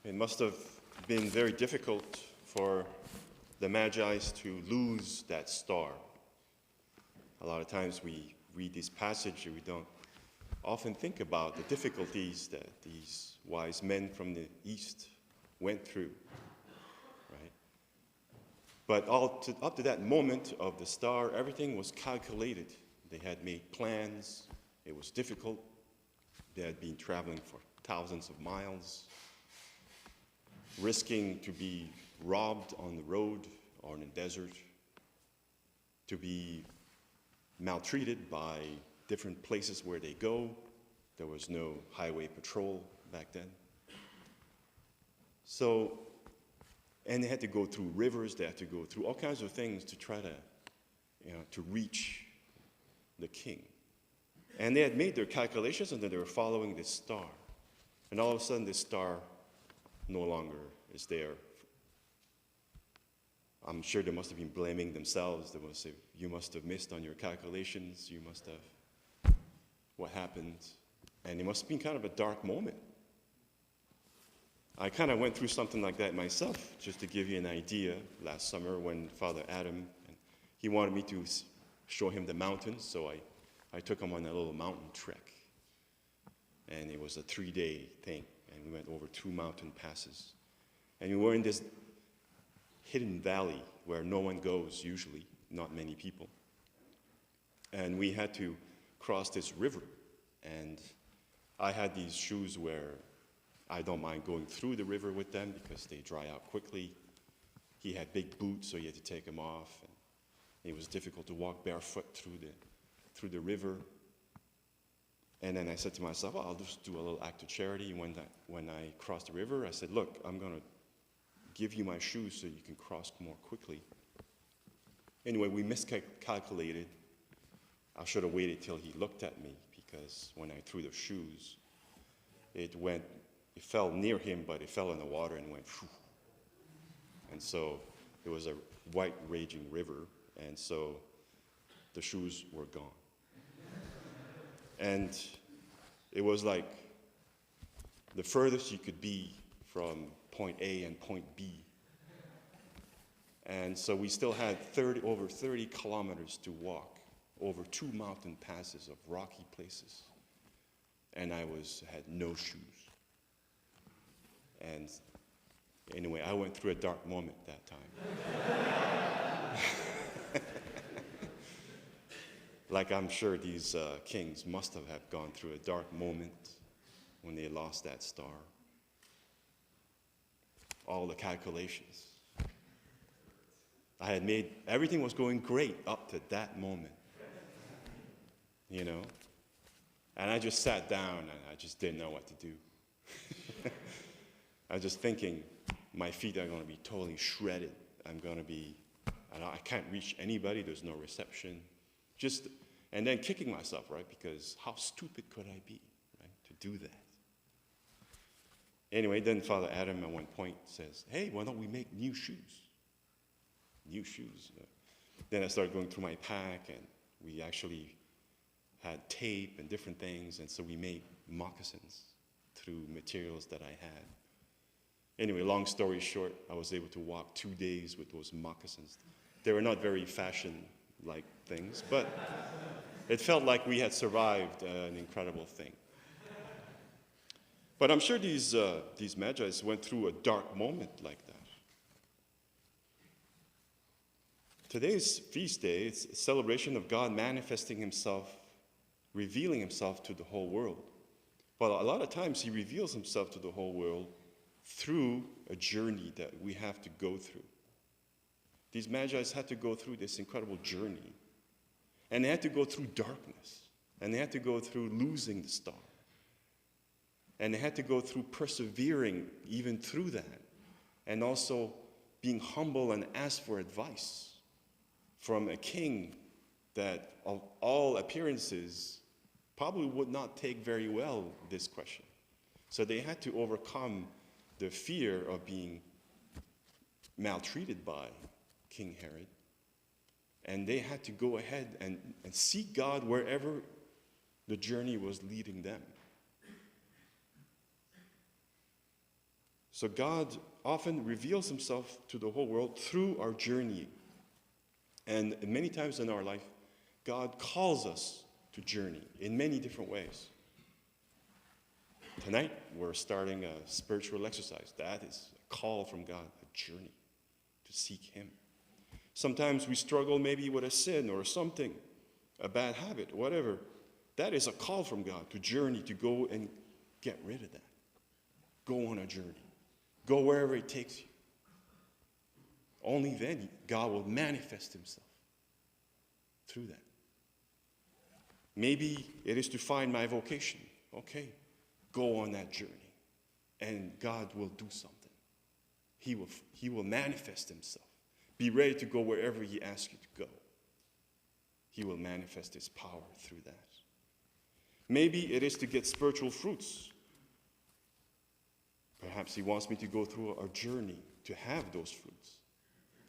It must have been very difficult for the Magi to lose that star. A lot of times we read this passage and we don't often think about the difficulties that these wise men from the east went through, right? But up to that moment of the star, everything was calculated. They had made plans. It was difficult. They had been traveling for thousands of miles, risking to be robbed on the road or in the desert, to be maltreated by different places where they go. There was no highway patrol back then. So, and they had to go through rivers, they had to go through all kinds of things to try to, to reach the king. And they had made their calculations and then they were following this star. And all of a sudden this star no longer is there. I'm sure they must have been blaming themselves. They must say, you must have missed on your calculations. You must have, what happened? And it must have been kind of a dark moment. I kind of went through something like that myself, just to give you an idea, last summer when Father Adam, he wanted me to show him the mountains, so I took him on a little mountain trek. And it was a 3-day thing, and we went over 2 mountain passes. And we were in this hidden valley where no one goes usually, not many people. And we had to cross this river. And I had these shoes where I don't mind going through the river with them because they dry out quickly. He had big boots, so he had to take them off. And it was difficult to walk barefoot through the river. And then I said to myself, well, I'll just do a little act of charity. When I crossed the river, I said, look, I'm going to give you my shoes so you can cross more quickly. Anyway, we miscalculated. I should have waited till he looked at me because when I threw the shoes, it fell near him, but it fell in the water and went phew. And so it was a white raging river, and so the shoes were gone. And it was like the furthest you could be from point A and point B. And so we still had over 30 kilometers to walk over 2 mountain passes of rocky places. And I had no shoes. And anyway, I went through a dark moment that time. Like I'm sure these kings must have gone through a dark moment when they lost that star. All the calculations. I had made, everything was going great up to that moment. And I just sat down and I just didn't know what to do. I was just thinking, my feet are going to be totally shredded. I can't reach anybody, there's no reception. And then kicking myself, right? Because how stupid could I be, right, to do that? Anyway, then Father Adam at one point says, hey, why don't we make new shoes? New shoes. Then I started going through my pack, and we actually had tape and different things, and so we made moccasins through materials that I had. Anyway, long story short, I was able to walk 2 days with those moccasins. They were not very fashion-like things, but it felt like we had survived an incredible thing. But I'm sure these Magi went through a dark moment like that. Today's feast day is a celebration of God manifesting himself, revealing himself to the whole world. But a lot of times he reveals himself to the whole world through a journey that we have to go through. These Magi had to go through this incredible journey. And they had to go through darkness. And they had to go through losing the star. And they had to go through persevering even through that. And also being humble and ask for advice from a king that, of all appearances, probably would not take very well this question. So they had to overcome the fear of being maltreated by King Herod. And they had to go ahead and seek God wherever the journey was leading them. So God often reveals himself to the whole world through our journey. And many times in our life, God calls us to journey in many different ways. Tonight, we're starting a spiritual exercise. That is a call from God, a journey to seek him. Sometimes we struggle maybe with a sin or something, a bad habit, whatever. That is a call from God to journey, to go and get rid of that. Go on a journey. Go wherever it takes you. Only then God will manifest himself through that. Maybe it is to find my vocation. Okay, go on that journey, and God will do something. He will manifest himself. Be ready to go wherever he asks you to go. He will manifest his power through that. Maybe it is to get spiritual fruits. Perhaps he wants me to go through a journey to have those fruits.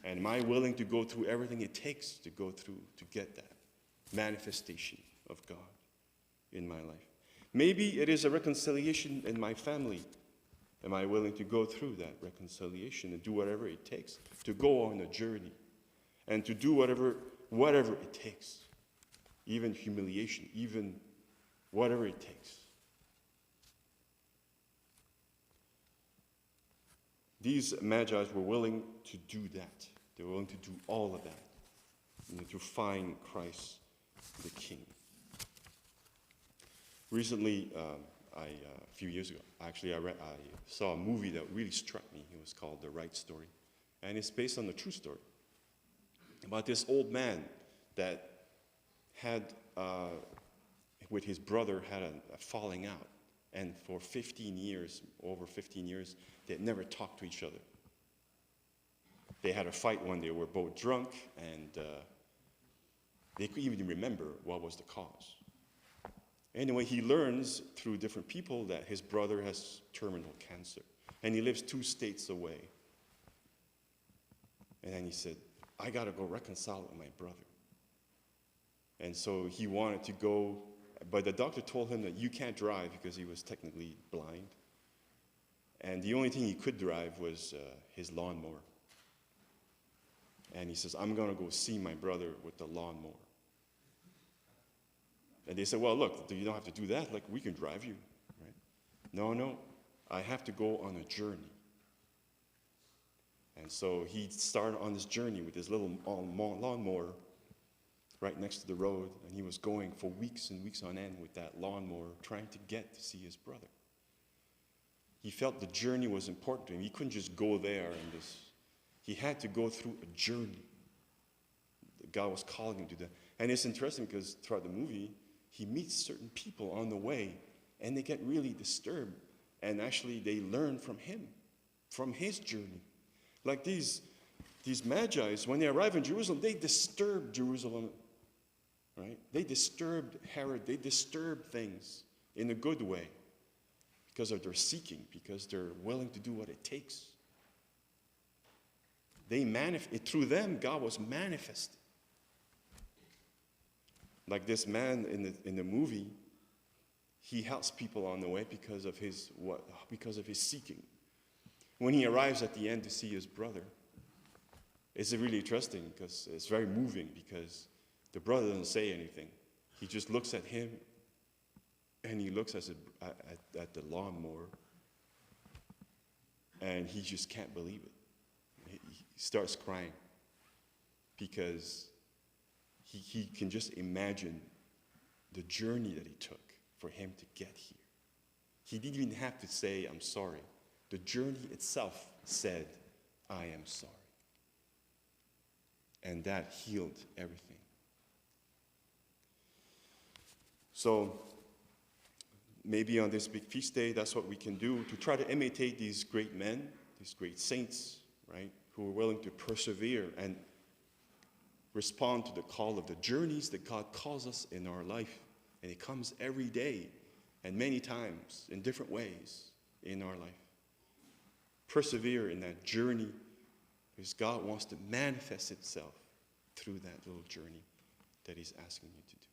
And am I willing to go through everything it takes to go through to get that manifestation of God in my life? Maybe it is a reconciliation in my family. Am I willing to go through that reconciliation and do whatever it takes to go on a journey and to do whatever it takes, even humiliation, even whatever it takes? These Magi were willing to do that. They were willing to do all of that, to find Christ the King. Recently, a few years ago, actually, I saw a movie that really struck me. It was called The Right Story, and it's based on a true story about this old man that had, with his brother, had a falling out, and for 15 years, over 15 years, they had never talked to each other. They had a fight one day. They were both drunk, and they couldn't even remember what was the cause. Anyway, he learns through different people that his brother has terminal cancer, and he lives 2 states away. And then he said, I got to go reconcile with my brother. And so he wanted to go, but the doctor told him that you can't drive because he was technically blind. And the only thing he could drive was his lawnmower. And he says, I'm going to go see my brother with the lawnmower. And they said, well, look, you don't have to do that. Like, we can drive you, right? No, I have to go on a journey. And so he started on this journey with his little lawnmower right next to the road. And he was going for weeks and weeks on end with that lawnmower, trying to get to see his brother. He felt the journey was important to him. He couldn't just go there and just, he had to go through a journey. God was calling him to that. And it's interesting because throughout the movie, he meets certain people on the way, and they get really disturbed. And actually, they learn from him, from his journey. Like these Magi, when they arrive in Jerusalem, they disturbed Jerusalem, right? They disturbed Herod. They disturbed things in a good way because of their seeking, because they're willing to do what it takes. Through them, God was manifested. Like this man in the movie, he helps people on the way because of his seeking. When he arrives at the end to see his brother, it's really interesting because it's very moving because the brother doesn't say anything. He just looks at him and he looks at the lawnmower and he just can't believe it. He starts crying because he can just imagine the journey that he took for him to get here. He didn't even have to say, I'm sorry. The journey itself said, I am sorry. And that healed everything. So maybe on this big feast day, that's what we can do to try to imitate these great men, these great saints, right, who are willing to persevere and respond to the call of the journeys that God calls us in our life. And it comes every day and many times in different ways in our life. Persevere in that journey because God wants to manifest itself through that little journey that he's asking you to do.